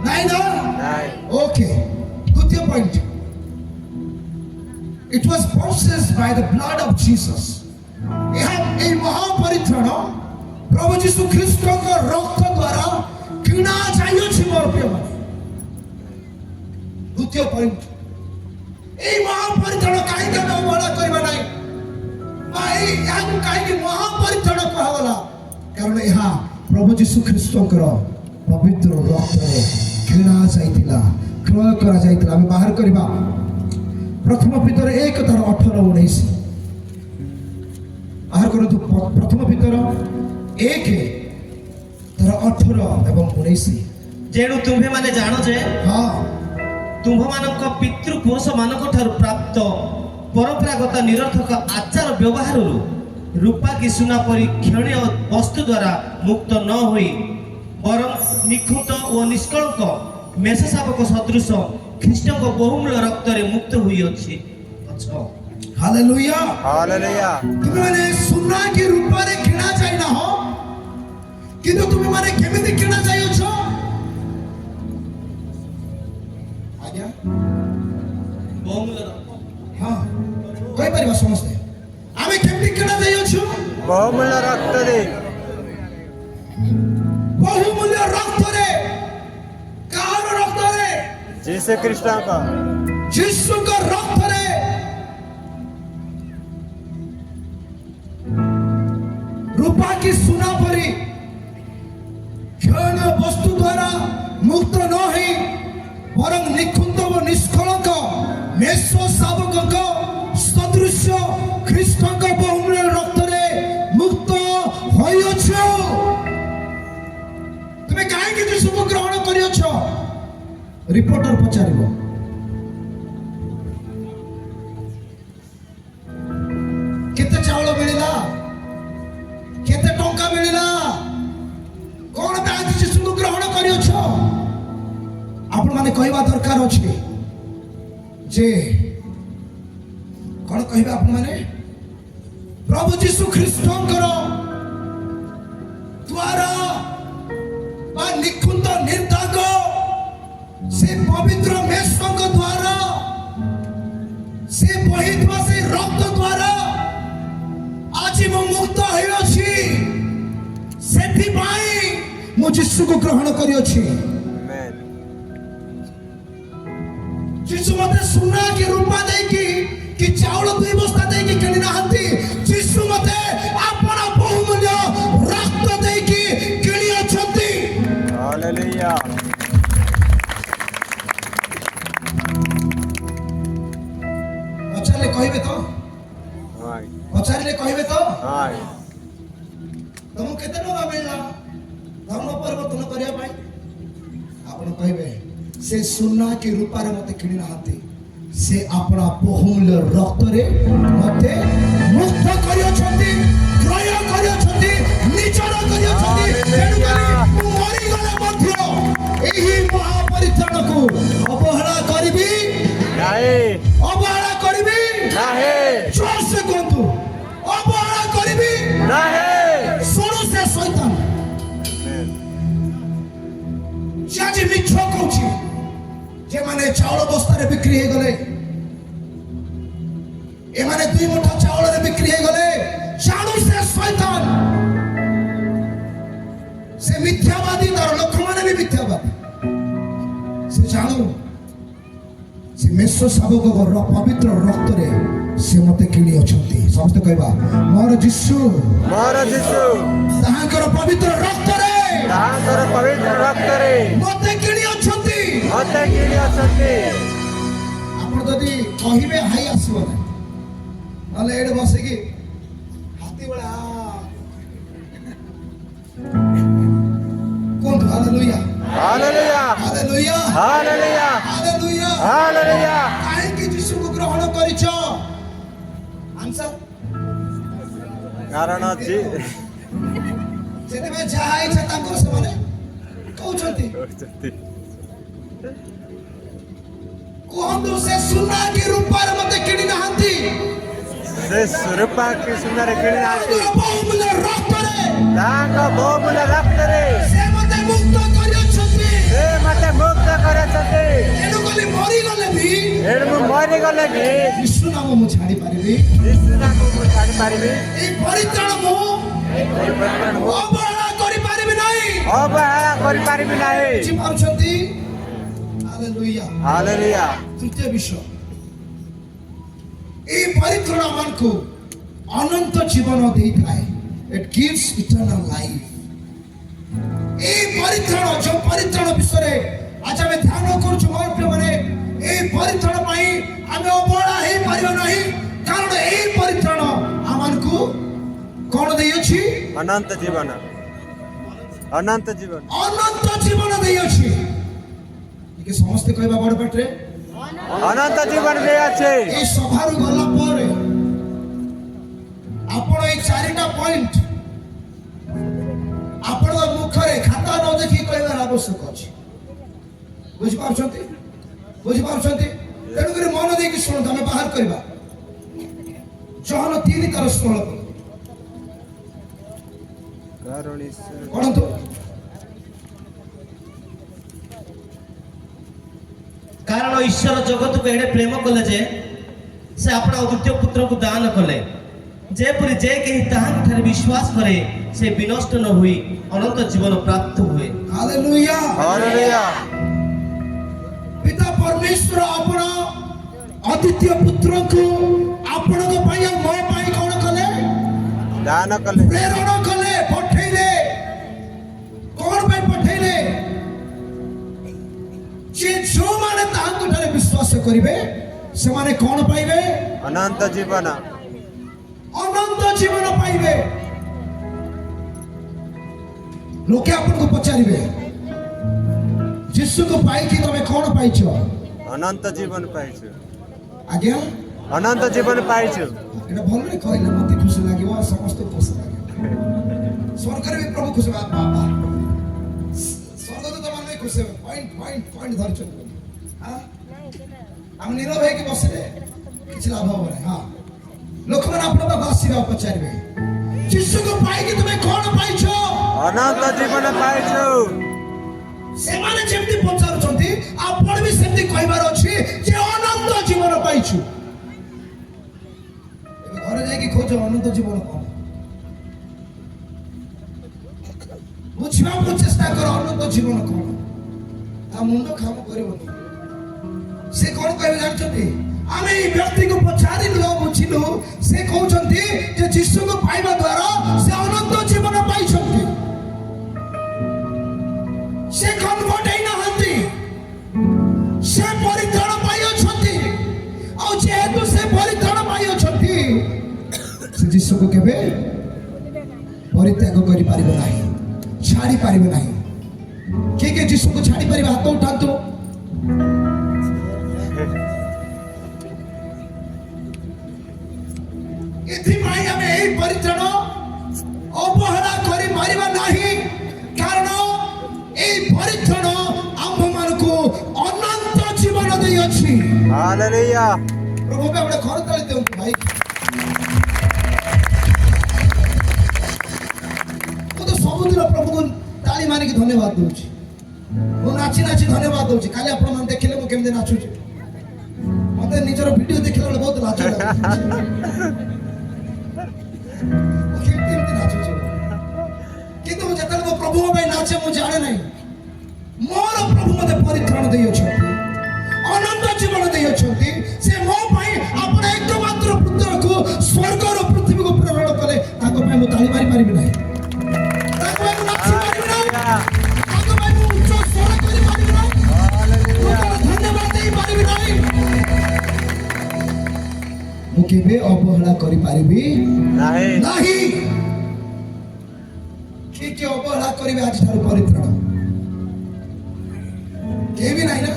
ନାଇଁ ନା ନାହିଁ ଓକେ ଦ୍ୱିତୀୟ point it was purchased by the blood of Jesus ଏହା এই ମହାପରିତ୍ରାଣ ପ୍ରଭୁ ଯୀଶୁ ଖ୍ରୀଷ୍ଟଙ୍କ ରକ୍ତ ଦ୍ୱାରା କିଣା ଯାଇଅଛି ମୋର ପ୍ରିୟମାନେ ଦ୍ୱିତୀୟ ପଏଣ୍ଟ এই ମହାପରିତ୍ରାଣ କାହିଁକି ଆମେ ଅବହେଳା କରିବା ନାହିଁ ବା ଏହାକୁ କାହିଁକି ମହାପରିତ୍ରାଣ କୁହାଗଲା କାରଣ ଏହା ପ୍ରଭୁ ଯୀଶୁ ଖ୍ରୀଷ୍ଟଙ୍କର ପବିତ୍ର ରକ୍ତରେ କିଣା ଯାଇଥିଲା କ୍ରୟ କରାଯାଇଥିଲା ଆମେ ବାହାର କରିବା ପ୍ରଥମ ପିତର 1:18-19 ବାହାର କରନ୍ତୁ ପ୍ରଥମ ପିତର 1:18-19 जेणु तुम्हे माने जानो जे ହଁ तुम्भमानक पितृपुरुष मानक ठारू प्राप्त परंपरागत निरर्थक आचार व्यवहार रूपा कि सुना परी क्षणीय वस्तु द्वारा मुक्त न होई बरं निखुत और निष्कलंक मेषशावक सदृश ख्रीष्टଙ୍କ बहुमूल्य रक्तरे मुक्त हुई अछि अच्छा ହାଲେଲୁୟା ହାଲେଲୁୟା ତୁମେ ମାନେ ସୁନା କି ରୂପରେ କିଣା ଯାଇ ନା हो କିନ୍ତୁ ତୁମେ ମାନେ କେମିତି କିଣା ଯାଇଅଛ ଆଜ୍ଞା बहुमूल्य रक्त ହଁ କହିପାରିବା ସମସ୍ତେ ଆମେ କେମିତି କିଣା ଯାଇଅଛୁ ବହୁମୂଲ୍ୟ ରକ୍ତରେ ବହୁମୂଲ୍ୟ ରକ୍ତରେ କାହାର ରକ୍ତରେ ଯୀଶୁ ଖ୍ରୀଷ୍ଟଙ୍କ ଯୀଶୁଙ୍କ ରକ୍ତରେ ରୂପା କି ସୁନା ପରି କ୍ଷଣୀୟ ବସ୍ତୁ ଦ୍ୱାରା ମୁକ୍ତ ନ ହେଇ ବରଂ ନିଖୁନ୍ଦ ଓ ନିଷ୍କଳଙ୍କ ମେଷ ଶାବକଙ୍କ ସଦୃଶ ଖ୍ରୀଷ୍ଟଙ୍କ ବହୁମୂଲ୍ୟ ରକ୍ତରେ ମୁକ୍ତ ହୋଇଅଛ ତୁମେ କାହିଁକି ଯୀଶୁକୁ ଗ୍ରହଣ କରିଅଛ ରିପୋର୍ଟର ପଚାରିବ କେତେ ଚାଉଳ ମିଳିଲା କେତେ ଟଙ୍କା ମିଳିଲା କଣ ପାଇଁ ଯୀଶୁକୁ ଗ୍ରହଣ କରିଅଛ ଆପଣମାନେ କହିବା ଦରକାର ଅଛି ଯେ କଣ କହିବେ ଆପଣମାନେ ପ୍ରଭୁ ଯୀଶୁ ଖ୍ରୀଷ୍ଟଙ୍କର ଦ୍ୱାରା ବା ନିଖୁନ୍ଦ ନିର୍ଦାଗ ସେ ପବିତ୍ର ମେଷଙ୍କ ଦ୍ୱାରା ସେ ବହିଥିବା ସେ ରକ୍ତ ଦ୍ୱାରା ଆଜି ମୁଁ ମୁକ୍ତ ହୋଇଅଛି ମୁଁ ଯୀଶୁକୁ ଗ୍ରହଣ କରିଅଛି। Amen. ଯୀଶୁ ମତେ ସୁନା କି ରୂପା ଦେଇକି କି ଚାଉଳ 2 ବସ୍ତା ଦେଇକି କିଣି ନାହାନ୍ତି। ଯୀଶୁ ମତେ ଆପଣ ବହୁମୂଲ୍ୟ ରକ୍ତ ଦେଇକି କିଣି ଅଛନ୍ତି। Hallelujah. ପଚାରିଲେ କହିବେ ତ? Aye. ପଚାରିଲେ କହିବେ ତ? Aye. ତମକୁ କେତେ ଟଙ୍କା ମିଳିଲା ଧର୍ମ ପରିବର୍ତ୍ତନ କରିବା ପାଇଁ? ଆପଣ କହିବେ ସେ ସୁନା କି ରୂପାରେ ମତେ କିଣି ନାହାନ୍ତି, ସେ ଆପଣ ବହୁମୂଲ୍ୟ ରକ୍ତରେ ମତେ ମୁକ୍ତ କରିଅଛନ୍ତି, କ୍ରୟ କରିଅଛନ୍ତି, ନିଜର କରିଅଛନ୍ତି। ତେଣୁକରି ମୁଁ ମରିଗଲେ ମଧ୍ୟ ଏହି ମହାପରିତ୍ରାଣକୁ ଅବହେଳା କରିବି Nahi. ଅବହେଳା କରିବି Nahi. ଜୋରସେ କୁହନ୍ତୁ, ଅବହେଳା କରିବି। Nahi. ଶୁଣୁ ସେ ଶୈତାନ Amen. ସେ ଆଜି ମିଛ କହୁଛି। ଯେମାନେ ଚାଉଳ ବସ୍ତାରେ ବିକ୍ରି ହେଇଗଲେ, ଏମାନେ 2 ମୁଠା ଚାଉଳରେ ବିକ୍ରି ହେଇଗଲେ। ଜାଣୁ ସେ ଶୈତାନ, ସେ ମିଥ୍ୟାବାଦୀ, ତାର ଲୋକମାନେ ବି ମିଥ୍ୟାବାଦୀ। ସେ ଜାଣୁ ସେ ମେଷ ଶାବକର ପବିତ୍ର ରକ୍ତରେ ସେ ମତେ କିଣି ଅଛନ୍ତି। ସମସ୍ତେ କହିବା ମୋର ଯୀଶୁ ମୋର ଯୀଶୁ ତାହାଙ୍କର ପବିତ୍ର ରକ୍ତରେ ତାହାଙ୍କର ପବିତ୍ର ରକ୍ତରେ ମତେ କିଣି ଅଛନ୍ତି। ମତେ କିଣି ଅଛନ୍ତି। ଆପଣ ଯଦି କହିବେ ହାଇ ଆସିବ ନାହିଁ, ନହେଲେ ଏଇଠି ବସିକି ହାତୀ ଭଳିଆ କୁହନ୍ତୁ hallelujah Hallelujah. Hallelujah Hallelujah. Hallelujah. Hallelujah. କାହିଁକି ଯୀଶୁକୁ ଗ୍ରହଣ କରିଛ? ଆନ୍ସର କାରଣ ସେଥିପାଇଁ ଯାହା ଇଚ୍ଛା ତାଙ୍କର ସେମାନେ କହୁଛନ୍ତି। କୁହନ୍ତୁ ସେ ସୁନା କି ରୂପାରେ ମତେ କିଣି ନାହାନ୍ତି, ସେ ରୂପା କି ସୁନାରେ କିଣି ନାହାନ୍ତି, ତାଙ୍କର ବହୁମୂଲ୍ୟ ରକ୍ତରେ ତାଙ୍କ ବହୁମୂଲ୍ୟ ରକ୍ତରେ ସେ ମତେ ମୁକ୍ତ କରିଅଛନ୍ତି। ସେ ମତେ ମୁକ୍ତ କରିଛନ୍ତି। ତେଣୁକରି ମରିଗଲେ ବି ଏଣୁ ମୁଁ ମରିଗଲେ ବି ଯୀଶୁ ନାମ ମୁଁ ଛାଡ଼ି ପାରିବି। ଯୀଶୁ ନାମକୁ ମୁଁ ଛାଡ଼ିପାରିବି। এই ପରିତ୍ରାଣ ମୁଁ ଅବହେଳା କରିପାରିବି ନାହିଁ। ଅବହେଳା କରିପାରିବି ନାହିଁ। ବୁଝିପାରୁଛନ୍ତି? ହାଲେଲୁୟା। ହାଲେଲୁୟା। ତୃତୀୟ ବିଷୟ, এই ପରିତ୍ରାଣ ଆମକୁ ଅନନ୍ତ ଜୀବନ ଦେଇଥାଏ। It gives eternal life. এই ପରିତ୍ରାଣ, ଯୋଉ ପରିତ୍ରାଣ ବିଷୟରେ ଆଜି ଆମେ ଧ୍ୟାନ କରୁଛୁ ମୋର ପ୍ରିୟମାନେ, এই ପରିତ୍ରାଣ ପାଇଁ ଆମେ ଅବହେଳା ହେଇପାରିବା ନାହିଁ। କାରଣ এই ପରିତ୍ରାଣ ଆମକୁ କଣ ଦେଇଅଛି? ଅନନ୍ତ ଜୀବନ। ଅନନ୍ତ ଜୀବନ। ଅନନ୍ତ ଜୀବନ ଦେଇଅଛି। ଟିକେ ସମସ୍ତେ କହିବା ବଡ଼ ପାଟିରେ, ଅନନ୍ତ ଜୀବନ ଦେଇଅଛି। এই ସଭାରୁ ଗଲା ପରେ ଆପଣ এই 4ଟା ପଏଣ୍ଟ ଆପଣଙ୍କ ମୁଖରେ ଖାତା ନ ଦେଖି କହିବାର ଆବଶ୍ୟକ ଅଛି। ବୁଝିପାରୁଛନ୍ତି? ବୁଝିପାରୁଛନ୍ତି? ତେଣୁକରି ମନ ଦେଇକି ଶୁଣନ୍ତୁ, ଆମେ ବାହାର କରିବା। ଜହନ 3:16 ପଢନ୍ତୁ। କାରଣ ଈଶ୍ୱର ଜଗତକୁ ଏଡ଼େ ପ୍ରେମ କଲେ ଯେ ସେ ଆପଣା ଅଦ୍ୱିତୀୟ ପୁତ୍ରକୁ ଦାନ କଲେ, ଯେପରି ଯେ କେହି ତାହାଙ୍କଠାରେ ବିଶ୍ୱାସ କରେ ସେ ବିନଷ୍ଟ ନ ହୋଇ ଅନନ୍ତ ଜୀବନ ପ୍ରାପ୍ତ ହୁଏ। ହାଲେଲୁୟା। ହାଲେଲୁୟା। ପିତା ପରମେଶ୍ୱର ଆପଣ ଅଦ୍ୱିତୀୟ ପୁତ୍ରକୁ ଆପଣଙ୍କ ପାଇଁ ଆଉ ମୋ ପାଇଁ କଣ କଲେ? ଦାନ କଲେ। ପ୍ରେରଣ କଲେ, ପଠେଇଲେ। କଣ ପାଇଁ ପଠେଇଲେ? ଯେ ଯୋଉମାନେ ତାହାଙ୍କଠାରେ ବିଶ୍ୱାସ କରିବେ ସେମାନେ କଣ ପାଇବେ? ଅନନ୍ତ ଜୀବନ। ଅନନ୍ତ ଜୀବନ ପାଇବେ। ଲୋକେ ଆପଣଙ୍କୁ ପଚାରିବେ ଯୀଶୁକୁ ପାଇକି ତମେ କଣ ପାଇଛ? ଅନନ୍ତ ଜୀବନ ପାଇଛୁ। ଆଜ୍ଞା, ଅନନ୍ତ ଜୀବନ ପାଇଛୁ। এটা ଭଲରେ କହିଲେ ମତେ ଖୁସି ଲାଗିବ, ସମସ୍ତେ ଖୁସି ଲାଗିବ। ସ୍ୱର୍ଗରେ ବି ପ୍ରଭୁ ଖୁସି ହେବେ। ବାବା ସ୍ୱର୍ଗଦୂତ ମାନେ ଖୁସି ହେବେ। ପଏଣ୍ଟ ଧରିଛନ୍ତି। ଆମେ ନୀରବ ହେଇକି ବସିଲେ କିଛି ଲାଭ ହବ ନାହିଁ। ହଁ, ଲୋକମାନେ ଆପଣଙ୍କ ପାଖକୁ ଆସିବେ ଆଉ ପଚାରିବେ ଯୀଶୁକୁ ପାଇକି ତୁମେ କଣ ପାଇଛ? ଅନନ୍ତ ଜୀବନ ପାଇଛୁ। ସେମାନେ ଯେମିତି ପଚାରୁଛନ୍ତି ଆପଣ ବି ସେମିତି କହିବାର ଅଛି ଯେ ଅନନ୍ତ ଜୀବନ ପାଇଛୁ। ଏବେ ଘରେ ଯାଇକି ଖୋଜ ଅନନ୍ତ ଜୀବନ କଣ, ବୁଝିବାକୁ ଚେଷ୍ଟା କର। जीवन कौन आ मुंड काम करबनी से कौन कहबे जानछथि आमे ई व्यक्ति को पछारिलु बुझिलु से कहउछन्ति जे यीशु को पाइबा द्वारा से अनंत जीवन पाइछन्ति से कन्वर्ट है नहंती से परित्राण पाइछन्ति आ जेहेतु से परित्राण पाइछन्ति से यीशु को केबे परित्याग करि पारिबो नाही छाड़ी पारिबो नाही के यीशु को छाड़ी पारिबो हाथ उठांतु एथिमाई हमें एही परित्राण अवहेला करि पारिबा नाही कारण एही परित्राण आम्भ मानको अनंत जीवन देई अछि हालेलुया प्रभु के अपने घर तले देउ भाई तो सबुदिन प्रभु को ताली मारी के धन्यवाद दूची मु नाची नाची धन्यवाद दूची काली आपण मन देखिले मु केमदे नाचुची मते निजर वीडियो देखिले बहुत लाज लागुची केमदे नाचुची किंतु जतन को प्रभु भाई नाचे मु जाने नहीं मोर प्रभु मते परित्राण देई अछंती अनंत जीवन देई अछंती से मो भाई आपण एकमात्र पुत्र को स्वर्ग और पृथ्वी को प्रेरण कले ताको भाई मु ताली मारी पारिबि नहीं ताको भाई मु नाची पारिबि नहीं ताको भाई मु उच्च स्वर करि पारिबि नहीं धन्यवाद देई पारिबि नहीं मु केबे अवहेला करि पारिबि नहीं नहीं के अवहेला करिबे आज थार परित्राण केबी नहीं ना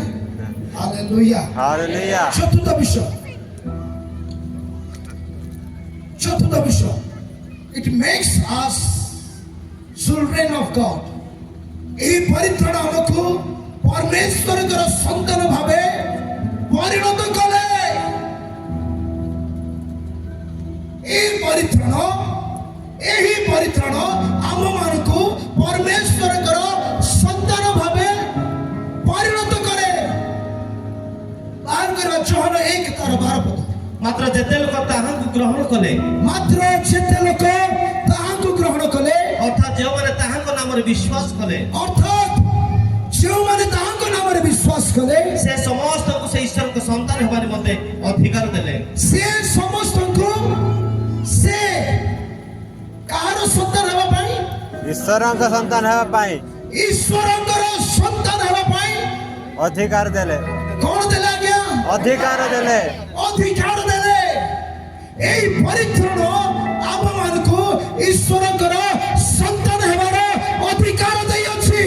हालेलुया हालेलुया चतुर्थ विषय it makes us children of God এই পরিত্রাণ আমাকে পরমেশ্বরের সন্তান ভাবে পরিণত করে এই পরিত্রাণ আমମାନଙ୍କୁ পরমেশ্বরের সন্তান ভাবে পরিণত করে বাহার করে যোহন 1 তার 12 পদ ମାତ୍ର ଯେତେ ଲୋକ ତାହାଙ୍କୁ ଗ୍ରହଣ କଲେ ମାତ୍ର ଯେତେ ଲୋକ ତାହାଙ୍କୁ ଗ୍ରହଣ କଲେ ଅର୍ଥାତ୍ ଯେଉଁମାନେ ତାହାଙ୍କ ନାମରେ ବିଶ୍ୱାସ କଲେ ଅର୍ଥାତ୍ ଯେଉଁମାନେ ତାହାଙ୍କ ନାମରେ ବିଶ୍ୱାସ କଲେ ସେ ସମସ୍ତଙ୍କୁ ସେ ଈଶ୍ୱରଙ୍କ ସନ୍ତାନ ହେବା ନିମନ୍ତେ ଅଧିକାର ଦେଲେ ସେ ସମସ୍ତଙ୍କୁ ସେ କାହାର ସନ୍ତାନ ହେବା ପାଇଁ ଈଶ୍ୱରଙ୍କ ସନ୍ତାନ ହେବା ପାଇଁ ଈଶ୍ୱରଙ୍କର ସନ୍ତାନ ହେବା ପାଇଁ ଅଧିକାର ଦେଲେ କଣ ଦେଲେ ଆଜ୍ଞା ଅଧିକାର ଦେଲେ ଅଧିକାର ଦେଲେ এই ପରିତ୍ରାଣ ଆମମାନଙ୍କୁ ଈଶ୍ୱରଙ୍କର ସନ୍ତାନ ହେବାର ଅଧିକାର ଦେଇଅଛି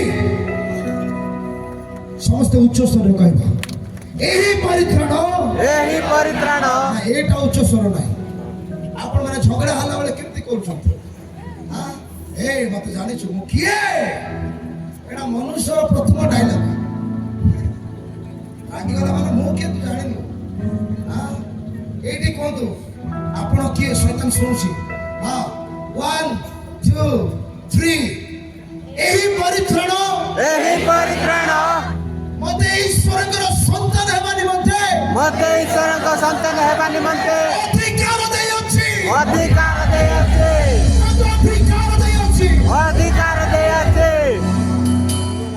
ସମସ୍ତେ ଉଚ୍ଚ ସ୍ୱରରେ କହିବା ଏହି ପରିତ୍ରାଣ ଏହି ପରିତ୍ରାଣ ଏଇଟା ଉଚ୍ଚ ସ୍ୱର ନାହିଁ ଆପଣ ମାନେ ଝଗଡ଼ା ହେଲା ବେଳେ କେମିତି କରୁଛନ୍ତି ଏ ମତେ ଜାଣିଛୁ ମୁଁ କିଏ ଏଇଟା ମନୁଷ୍ୟର ପ୍ରଥମ ଡାଇଲଗ ରାଗିଗଲା ମାନେ ମୁଁ କିଏ ତୁ ଜାଣିନୁ ଏଇଠି କୁହନ୍ତୁ ଆପଣ କିଏ ଶୈତାନ ଶୁଣୁଛି ହଁ 1 2 3 ଏହି ପରିତ୍ରାଣ ମତେ ଈଶ୍ୱରଙ୍କର ସନ୍ତାନ ହେବା ନିମନ୍ତେ ମତେ ଈଶ୍ୱରଙ୍କ ସନ୍ତାନ ହେବା ନିମନ୍ତେ ଅଧିକାର ଦେଇଅଛି ଅଧିକାର ଦେଇଅଛି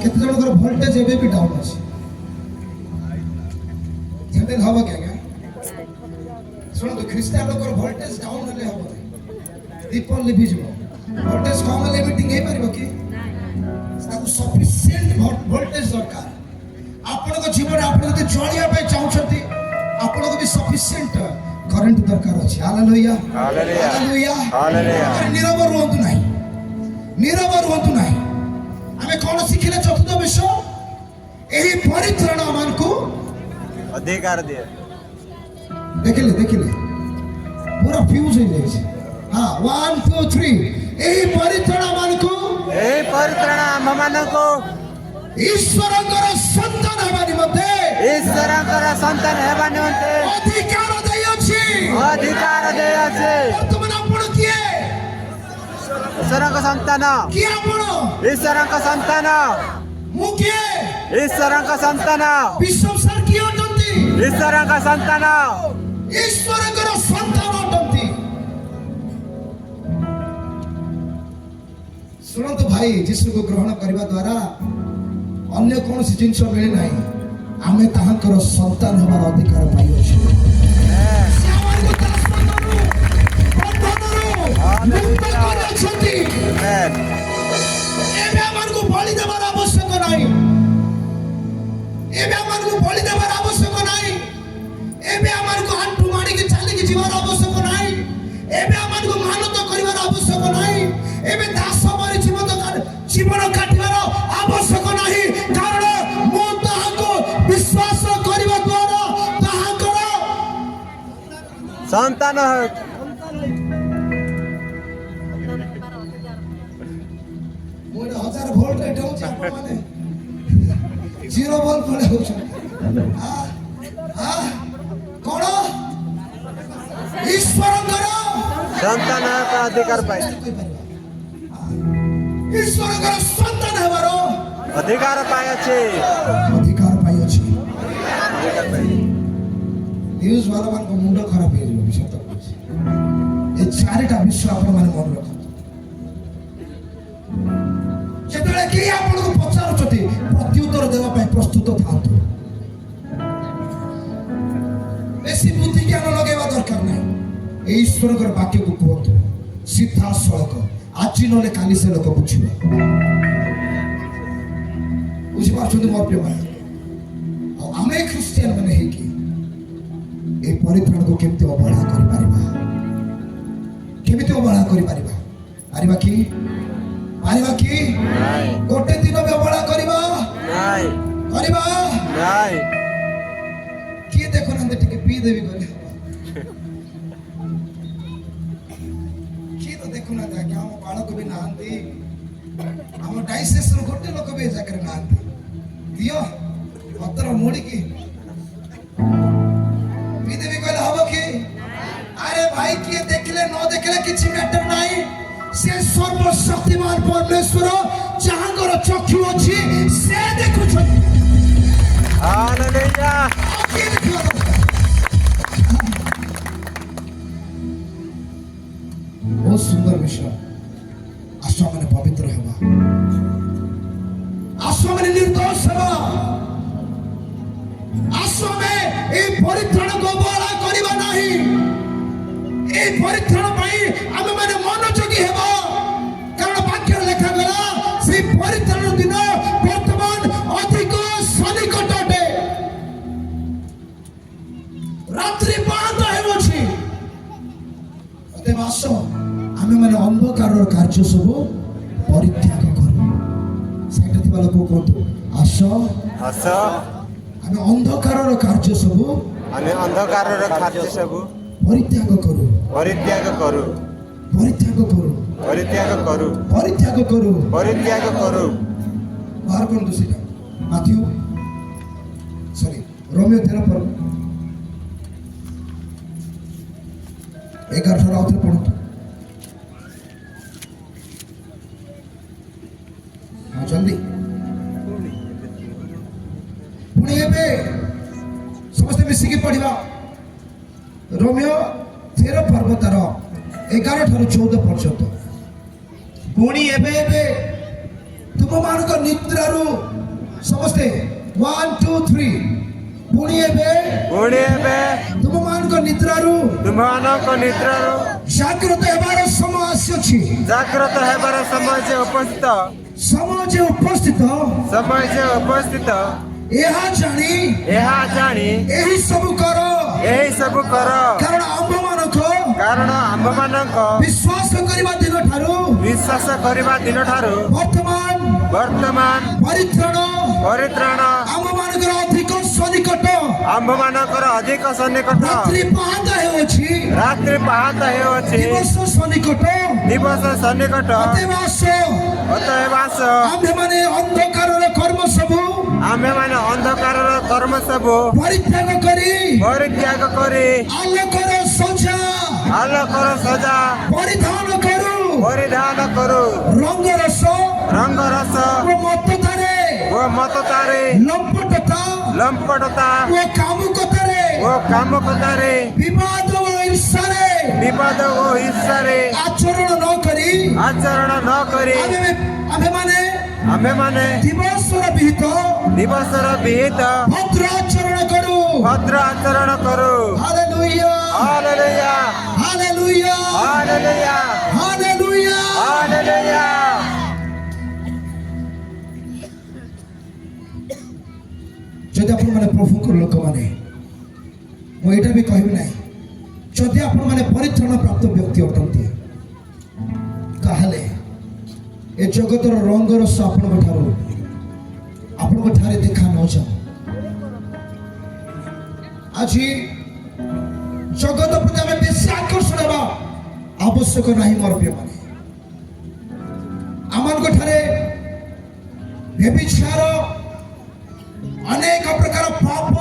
କେତେ ଜଣଙ୍କର ଭୋଲ୍ଟେଜ ଏବେ ବି ଡାଉନ୍ ଅଛି ସେମିତି ହବ କି ଆଜ୍ଞା ଶୁଣନ୍ତୁ ଖ୍ରୀଷ୍ଟିଆନ ଲୋକର ଭୋଲ୍ଟେଜ ଡାଉନ୍ ହେଲେ ହବ ଦୀପ ଲିଭିଯିବ ଭୋଲ୍ଟେଜ କମ୍ ହେଲେ ମିଟିଂ ହେଇପାରିବ କି ତାକୁ ସଫିସିଏଣ୍ଟ ଭୋଲ୍ଟେଜ ଦରକାର ଆପଣଙ୍କ ଜୀବନରେ ଆପଣ ଯଦି ଚଳିବା ପାଇଁ ଚାହୁଁଛନ୍ତି ଆପଣଙ୍କୁ ବି ସଫିସିଏଣ୍ଟ କରେଣ୍ଟ ଦରକାର ଅଛି ହାଲେଲୁୟା ହାଲେଲୁୟା ନୀରବ ରୁହନ୍ତୁ ନାହିଁ ଆମେ କଣ ଶିଖିଲେ ଚତୁର୍ଥ ବିଷୟ ଏହି ପରିତ୍ରାଣ ଆମମାନଙ୍କୁ ଅଧିକାର ଦିଏ ଦେଖିଲେ ପୁରା ଫ୍ୟୁଜ ହେଇଯାଇଛି ହଁ 1 2 3 ଏହି ପରିତ୍ରାଣ ଆମମାନଙ୍କୁ ଆମମାନଙ୍କୁ ଈଶ୍ୱରଙ୍କର ସନ୍ତାନ ହେବା ନିମନ୍ତେ ଅଧିକାର ଦେଇଅଛି ବର୍ତ୍ତମାନ ଆପଣ କିଏ ଈଶ୍ୱରଙ୍କ ସନ୍ତାନ କିଏ ଆପଣ ଈଶ୍ୱରଙ୍କ ସନ୍ତାନ ମୁଁ କିଏ ଈଶ୍ୱରଙ୍କ ସନ୍ତାନ ବିଶ୍ୱ ସାର୍ କିଏ ଅଟନ୍ତି ଈଶ୍ୱରଙ୍କ ସନ୍ତାନ ଈଶ୍ୱରଙ୍କର ସନ୍ତାନ ଅଟନ୍ତି ଶୁଣନ୍ତୁ ଭାଇ ଯୀଶୁକୁ ଗ୍ରହଣ କରିବା ଦ୍ୱାରା ଅନ୍ୟ କୌଣସି ଜିନିଷ ମିଳିନାହିଁ ଆମେ ତାହାଙ୍କର ସନ୍ତାନ ହେବାର ଅଧିକାର ପାଇଅଛୁ ସେ ଆମକୁ ତା ସ୍ଥାନରୁ, ବନ୍ଧନରୁ ମୁକ୍ତ କରିଅଛନ୍ତି। ଏବେ ଆମକୁ ବଳି ଦେବାର ଆବଶ୍ୟକ ନାହିଁ, ଏବେ ଆମକୁ ବଳି ଦେବାର ଆବଶ୍ୟକ ନାହିଁ, ଏବେ ଆମକୁ ଆଣ୍ଠୁ ମାଡ଼ିକି ଚାଲିକି ଯିବାର ଆବଶ୍ୟକ ନାହିଁ, ଏବେ ଆମକୁ ମାନତ କରିବାର ଆବଶ୍ୟକ ନାହିଁ, ଏବେ ଦାସ ପରି ଜୀବନ କାଟିବାର ଆବଶ୍ୟକ ନାହିଁ, କାରଣ ମୁଁ ତାହାକୁ ବିଶ୍ୱାସ କରିବା ଦ୍ୱାରା ତାହାଙ୍କର ସନ୍ତାନ ମୁଁ 1000 ଭୋଲ୍ଟ ରେଟ୍ ହଉଛି ଆପଣମାନେ 0 ଭୋଲ୍ଟ ଭଳି ହଉଛନ୍ତି କଣ ଈଶ୍ୱରଙ୍କର ସନ୍ତାନ ଅଧିକାର ପାଇ ଈଶ୍ୱରଙ୍କର ସନ୍ତାନ ହେବାର ଅଧିକାର ପାଇଅଛି। ଅଧିକାର ପାଇଅଛି। ନ୍ୟୁଜ୍ ବାଲାମାନଙ୍କ ମୁଣ୍ଡ ଖରାପ ହେଇଯିବ ବିଷୟ କହୁଛି। ଏ 4ଟା ବିଷୟ ଆପଣମାନେ ମନେ ରଖନ୍ତୁ। ଯେତେବେଳେ କେହି ଆପଣଙ୍କୁ ପଚାରୁଛନ୍ତି ପ୍ରତ୍ୟୁତ୍ତର ଦେବା ପାଇଁ ପ୍ରସ୍ତୁତ ଥାନ୍ତୁ। ବେଶୀ ବୁଦ୍ଧି ଜ୍ଞାନ ଲଗେଇବା ଦରକାର ନାହିଁ। ଏ ଈଶ୍ୱରଙ୍କର ବାକ୍ୟକୁ କୁହନ୍ତୁ ସିଧାସଳଖ, ଆଜି ନହେଲେ କାଲି ସେ ଲୋକ ବୁଝିବ। ବୁଝିପାରୁଛନ୍ତି ମୋ ପ୍ରିୟ ଭାଇ? ଆଉ ଆମେ ଖ୍ରୀଷ୍ଟିଆନ ମାନେ ହେଇକି এই ପରିତ୍ରାଣକୁ କେମିତି ଅବହେଳା କରିପାରିବା? କେମିତି ଅବହେଳା କରିପାରିବା? ପାରିବା କି? ପାରିବା କି? ଗୋଟେ ଦିନ ବି ଅବହେଳା କରିବା? କରିବା? କିଏ ଦେଖୁନାହାନ୍ତି ଟିକେ ପିଇଦେବି ଗଲେ କିଏ ତ ଦେଖୁନାହାନ୍ତି ଆଜ୍ଞା। ଆମ ବାଳକ ବି ନାହାନ୍ତି, ଆମ ଡାଇସେସର ଗୋଟେ ଲୋକ ବି ଏ ଜାଗାରେ ନାହାନ୍ତି। ଦିଅ ପତ୍ର ମୋଡ଼ିକି ପିଇଦେବି କହିଲେ ହବ କି? ଆରେ ଭାଇ କିଏ ଦେଖିଲେ ନ ଦେଖିଲେ କିଛି ମ୍ୟାଟର ନାହିଁ। ସେ ସର୍ବଶକ୍ତିମାନ ପରମେଶ୍ୱର ଯାହାଙ୍କର ଚକ୍ଷୁ ଅଛି ସେ ଦେଖୁଛନ୍ତି। ହାଲେଲୁୟା। କିଏ ଦେଖିବା ଦରକାର? ବହୁତ ସୁନ୍ଦର ବିଷୟ। ଆସ ମାନେ ପବିତ୍ର ହେବା, ଆସ ମାନେ ନିର୍ଦ୍ଦୋଷ ହେବା, ଆସ ଆମେ এই ପରିତ୍ରାଣକୁ ଅବହେଳା କରିବା ନାହିଁ। এই ପରିତ୍ରାଣ ପାଇଁ ଆମେ ମାନେ ମନୋଯୋଗୀ ହେବା, କାରଣ ବାକ୍ୟରେ ଲେଖାଗଲା সেই ପରିତ୍ରାଣ ଦିନ ବର୍ତ୍ତମାନ ଅଧିକ ସନ୍ନିକଟ ଅଟେ। ରାତ୍ରି ପାହାନ୍ତା ହେଉଅଛି। ଅତଏବ ଆସ ଆମେ ମାନେ ଅନ୍ଧକାରର କାର୍ଯ୍ୟ ସବୁ ପରିତ୍ୟାଗ କରୁ। ସେଇଟା ଥିବା ଲୋକ କୁହନ୍ତୁ ଆସ ଆସ ଆମେ ଅନ୍ଧକାରର କାର୍ଯ୍ୟ ସବୁ ଆମେ ଅନ୍ଧକାରର କାର୍ଯ୍ୟ ସବୁ ପରିତ୍ୟାଗ କରୁ। ପରିତ୍ୟାଗ କରୁ। ପରିତ୍ୟାଗ କରୁ। ପରିତ୍ୟାଗ କରୁ। ପରିତ୍ୟାଗ କରୁ। ପରିତ୍ୟାଗ କରୁ। ବାହାର କରନ୍ତୁ ସେଇଟା ମାଥ୍ୟୁ ରୋମିଓ 13 11 ଠାରୁ ଆଉଥରେ ପଢନ୍ତୁ। ଜଲ୍ଦି ପୁଣି ଏବେ ସମସ୍ତେ ମିଶିକି ପଢିବା। ରୋମିଓ 13 ପର୍ବ ତାର 11 ଠାରୁ 14 ପର୍ଯ୍ୟନ୍ତ। ପୁଣି ଏବେ ଏବେ ତୁମମାନଙ୍କ ନିଦ୍ରାରୁ ସମସ୍ତେ 1 2 3 ପୁଣି ଏବେ ତୁମମାନଙ୍କ ନିଦ୍ରାରୁ ତୁମମାନଙ୍କ ନିଦ୍ରାରୁ ଜାଗ୍ରତ ହେବାର ସମୟ ଆସିଅଛି। ଜାଗ୍ରତ ହେବାର ସମୟ ଯେ ଉପସ୍ଥିତ ଏହା ଜାଣି ଏହି ସବୁ କର। କାରଣ ଆମ୍ଭମାନଙ୍କ ବିଶ୍ୱାସ କରିବା ଦିନ ଠାରୁ ବର୍ତ୍ତମାନ ପରିତ୍ରାଣ ଆମ୍ଭମାନଙ୍କର ଅଧିକ ସନ୍ନିକଟ। ରାତ୍ରି ପାହାନ୍ତା ହେଉଅଛି। ଦିବସ ସନ୍ନିକଟ। ଅତଏବ ଆସ ଆମ୍ଭେମାନେ ଅନ୍ଧକାରର କର୍ମ ସବୁ ପରିତ୍ୟାଗ କରି ଆଲୋକର ସଜା ପରିଧାନ କରୁ। ରଙ୍ଗରସ ଓ ମତ୍ତତାରେ ଲମ୍ପଟତା ଓ କାମୁକତାରେ ବିବାଦ ଓ ଈର୍ଷାରେ ଆଚରଣ ନ କରି ଆମେମାନେ ଆମେ ମାନେ ଦିବସର ବିହିତ ଦିବସର ବିହିତ ଭଦ୍ର ଆଚରଣ କରୁ। ଭଦ୍ର ଆଚରଣ କରୁ। Hallelujah hallelujah hallelujah hallelujah hallelujah. Hallelujah. ଯଦି ଆପଣମାନେ ପ୍ରଭୁଙ୍କର ଲୋକମାନେ, ମୁଁ ଏଇଟା ବି କହିବି ନାହିଁ, ଯଦି ଆପଣମାନେ ପରିତ୍ରାଣ ପ୍ରାପ୍ତ ବ୍ୟକ୍ତି ଅଟନ୍ତି ତାହେଲେ ଏ ଜଗତର ରଙ୍ଗରସ ଆପଣଙ୍କ ଠାରେ ଦେଖା ନଯାଉ। ଆଜି ଜଗତ ପ୍ରତି ଆମେ ବେଶୀ ଆକର୍ଷଣ ହେବା ଆବଶ୍ୟକ ନାହିଁ ମୋର ପ୍ରିୟମାନେ। ଆମମାନଙ୍କ ଠାରେ ବ୍ୟଭିଚାର, ଅନେକ ପ୍ରକାର ପାପ,